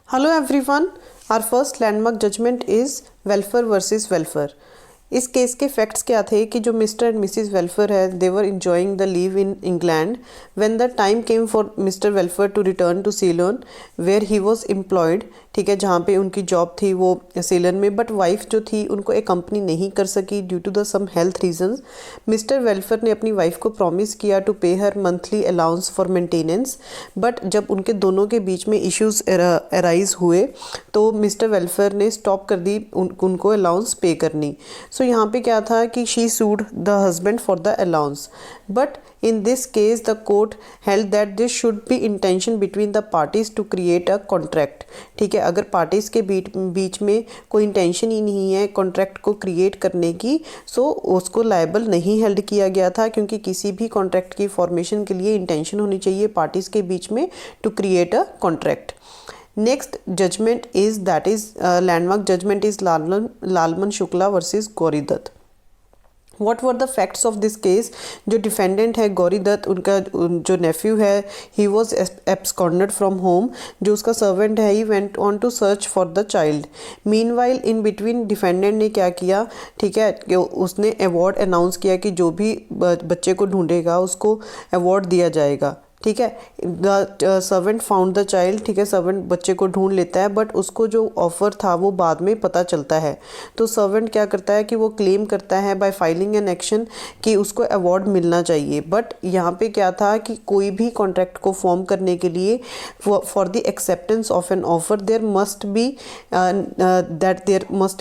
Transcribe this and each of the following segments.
Hello everyone. Our first landmark judgment is Welfare versus Welfare. इस case के facts क्या थे कि जो मिस्टर एंड मिसिस वेलफेयर है they were enjoying the leave in England when the time came for mister Welfare to return to Ceylon where he was employed, ठीक है, जहाँ पे उनकी जॉब थी वो सीलन में, बट वाइफ जो थी उनको एक कंपनी नहीं कर सकी due to the some health reasons. Mister Welfare ने अपनी वाइफ को प्रॉमिस किया to pay her monthly allowance for maintenance, but जब उनके दोनों के बीच में इश्यूज अराइज हुए तो मिस्टर वेलफेयर ने स्टॉप कर दी उनको अलाउंस पे करनी। सो यहाँ पे क्या था कि she sued the husband for the allowance, but in this case the court held that this should be intention between the parties to create a contract, ठीक है। अगर पार्टीज के बीच में कोई इंटेंशन ही नहीं है कॉन्ट्रैक्ट को क्रिएट करने की, सो उसको लायबल नहीं हेल्ड किया गया था, क्योंकि किसी भी कॉन्ट्रैक्ट की फॉर्मेशन के लिए इंटेंशन होनी चाहिए पार्टीज के बीच में to create a contract. Next judgment is that is landmark judgment is Lalman Shukla versus Gauri Dutt. What were the facts of this case? जो डिफेंडेंट है गौरी दत्त, उनका जो नेफ्यू है he was absconded from home, जो उसका सर्वेंट है he went on to search for the child. Meanwhile in between defendant ने क्या किया, ठीक है, कि उसने अवार्ड अनाउंस किया कि जो भी बच्चे को ढूंढेगा उसको अवार्ड दिया जाएगा, ठीक है। The servant found the child, ठीक है, सर्वेंट बच्चे को ढूंढ लेता है, बट उसको जो ऑफर था वो बाद में पता चलता है। तो सर्वेंट क्या करता है कि वो क्लेम करता है बाय फाइलिंग एन एक्शन कि उसको अवार्ड मिलना चाहिए। बट यहाँ पे क्या था कि कोई भी कॉन्ट्रैक्ट को फॉर्म करने के लिए for the acceptance of an offer there must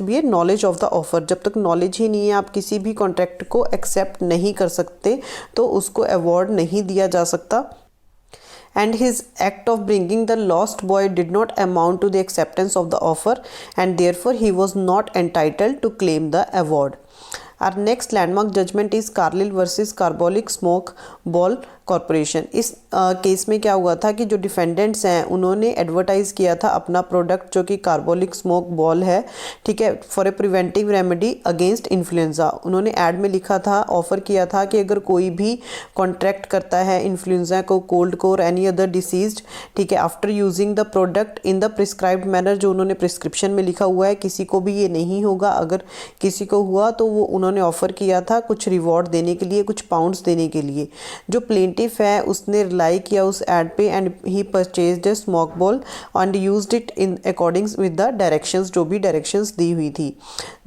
be A knowledge of the offer. जब तक नॉलेज ही नहीं है आप किसी भी कॉन्ट्रैक्ट को एक्सेप्ट नहीं कर सकते, तो उसको अवार्ड नहीं दिया जा सकता। And his act of bringing the lost boy did not amount to the acceptance of the offer, and therefore he was not entitled to claim the award. Our next landmark judgment is Carlyle versus Carbolic Smoke Ball corporation. इस case में क्या हुआ था कि जो defendants हैं उन्होंने advertise किया था अपना प्रोडक्ट जो कि कार्बोलिक स्मोक बॉल है, ठीक है, for a preventive remedy against influenza. उन्होंने ऐड में लिखा था, ऑफर किया था कि अगर कोई भी कॉन्ट्रैक्ट करता है इन्फ्लुएंजा को, कोल्ड को और एनी अदर डिसीज, ठीक है, after using the product in the prescribed manner, जो उन्होंने प्रिस्क्रिप्शन में लिखा हुआ है, किसी को भी ये नहीं होगा। अगर किसी को हुआ तो वो उन्होंने ऑफर किया था कुछ रिवॉर्ड देने के लिए, कुछ पाउंड्स देने के लिए। जो प्लेंटिफ है उसने रिलाई किया उस एड पे and he purchased a smoke ball and used it in according with the directions, जो भी डायरेक्शंस दी हुई थी।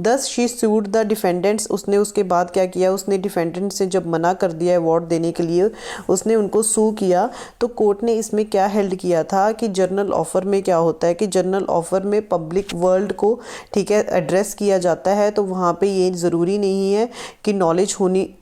दस शी सूड द डिफेंडेंट्स। उसने उसके बाद क्या किया, उसने डिफेंडेंट से जब मना कर दिया अवार्ड देने के लिए, उसने उनको सू किया। तो कोर्ट ने इसमें क्या हेल्ड किया था कि जर्नल ऑफर में क्या होता है कि जर्नल ऑफर में पब्लिक वर्ल्ड को, ठीक है, एड्रेस किया जाता है, तो वहाँ पे ये ज़रूरी नहीं है कि नॉलेज होनी।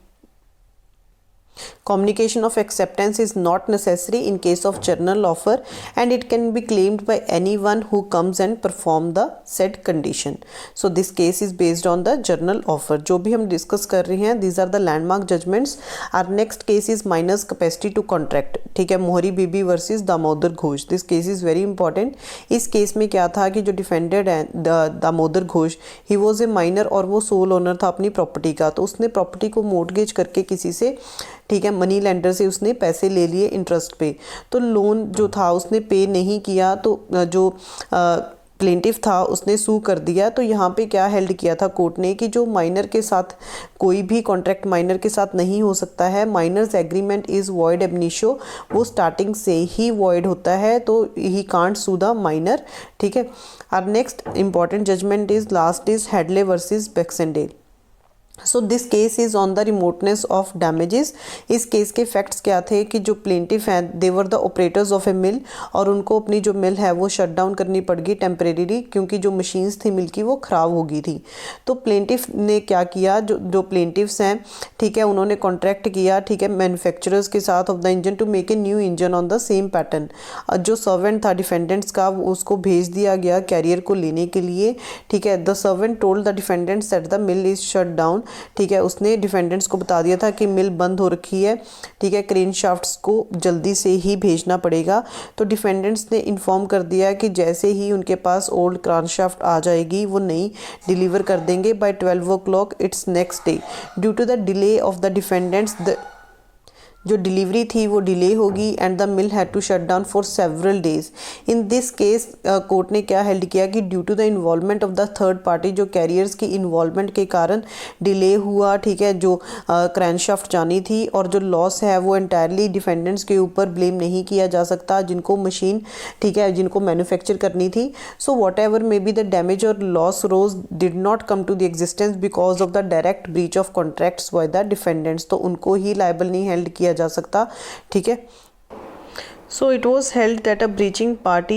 Communication of acceptance is not necessary in case of journal offer, and it can be claimed by anyone who comes and perform the said condition. So this case is based on the journal offer. जो भी हम discuss कर रहे हैं these are the landmark judgments. Our next case is minors capacity to contract, ठीक है, Mohori Bibi versus Damodar Ghosh. This case is very important. इस case में क्या था कि जो डिफेंडेड है Damodar Ghosh, he was a minor और वो सोल ओनर था अपनी प्रॉपर्टी का। तो उसने प्रॉपर्टी को मोर्टगेज करके किसी से, ठीक है, मनी लेंडर से उसने पैसे ले लिए इंटरेस्ट पे। तो लोन जो था उसने पे नहीं किया, तो जो प्लेंटिफ था उसने सू कर दिया। तो यहाँ पे क्या हेल्ड किया था कोर्ट ने कि जो माइनर के साथ कोई भी कॉन्ट्रैक्ट माइनर के साथ नहीं हो सकता है। Minor's agreement is void ab initio, वो स्टार्टिंग से ही वॉइड होता है, तो he can't sue the minor, ठीक है। और next important judgement is last is Hadley versus Baxendale. So this case is on the remoteness of damages. इस केस के फैक्ट्स क्या थे कि जो प्लेंटिफ हैं they were the operators of a mill, और उनको अपनी जो मिल है वो शट डाउन करनी पड़ गई टेम्परेरी, क्योंकि जो मशीन्स थी मिल की वो ख़राब हो गई थी। तो प्लेंटिफ ने क्या किया, जो प्लेंटिफ्स हैं, ठीक है, उन्होंने कॉन्ट्रैक्ट किया, ठीक है, मैन्युफैक्चरर्स के साथ of the engine to make a new engine on the same pattern. जो सर्वेंट था डिफेंडेंट्स का उसको भेज दिया गया कैरियर को लेने के लिए, ठीक है। The servant told the defendants that the mill is shut down, ठीक है, उसने डिफेंडेंट्स को बता दिया था कि मिल बंद हो रखी है, ठीक है, क्रेन शाफ्ट्स को जल्दी से ही भेजना पड़ेगा। तो डिफेंडेंट्स ने इन्फॉर्म कर दिया कि जैसे ही उनके पास ओल्ड क्रेन शाफ्ट आ जाएगी वो नई डिलीवर कर देंगे by 12 o'clock it's next day. Due to the delay of the defendants जो डिलीवरी थी वो डिले होगी and the mill had to shut down for several days. In this case court ने क्या हेल्ड किया कि due to the involvement of the third party, जो carriers की इन्वॉल्वमेंट के कारण डिले हुआ, ठीक है, जो क्रैंकशाफ्ट जानी थी, और जो लॉस है वो एंटायरली डिफेंडेंट्स के ऊपर ब्लेम नहीं किया जा सकता जिनको मशीन, ठीक है, जिनको मैन्युफैक्चर करनी थी। So whatever may be the damage और loss rose did not come to the existence because of the direct breach of contracts by the defendants, तो उनको ही लायबल नहीं हेल्ड किया जा सकता, ठीक है। So it was held that a breaching party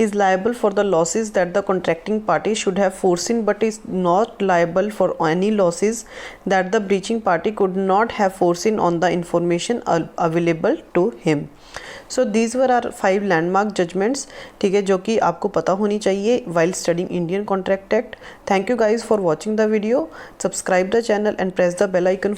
is liable for the losses that the contracting party should have foreseen, but is not liable for any losses that the breaching party could not have foreseen on the information available to him. So these were our 5 landmark judgments, ठीक है, जो कि आपको पता होनी चाहिए while studying Indian Contract Act. Thank you guys for watching the video. Subscribe the channel and press the bell icon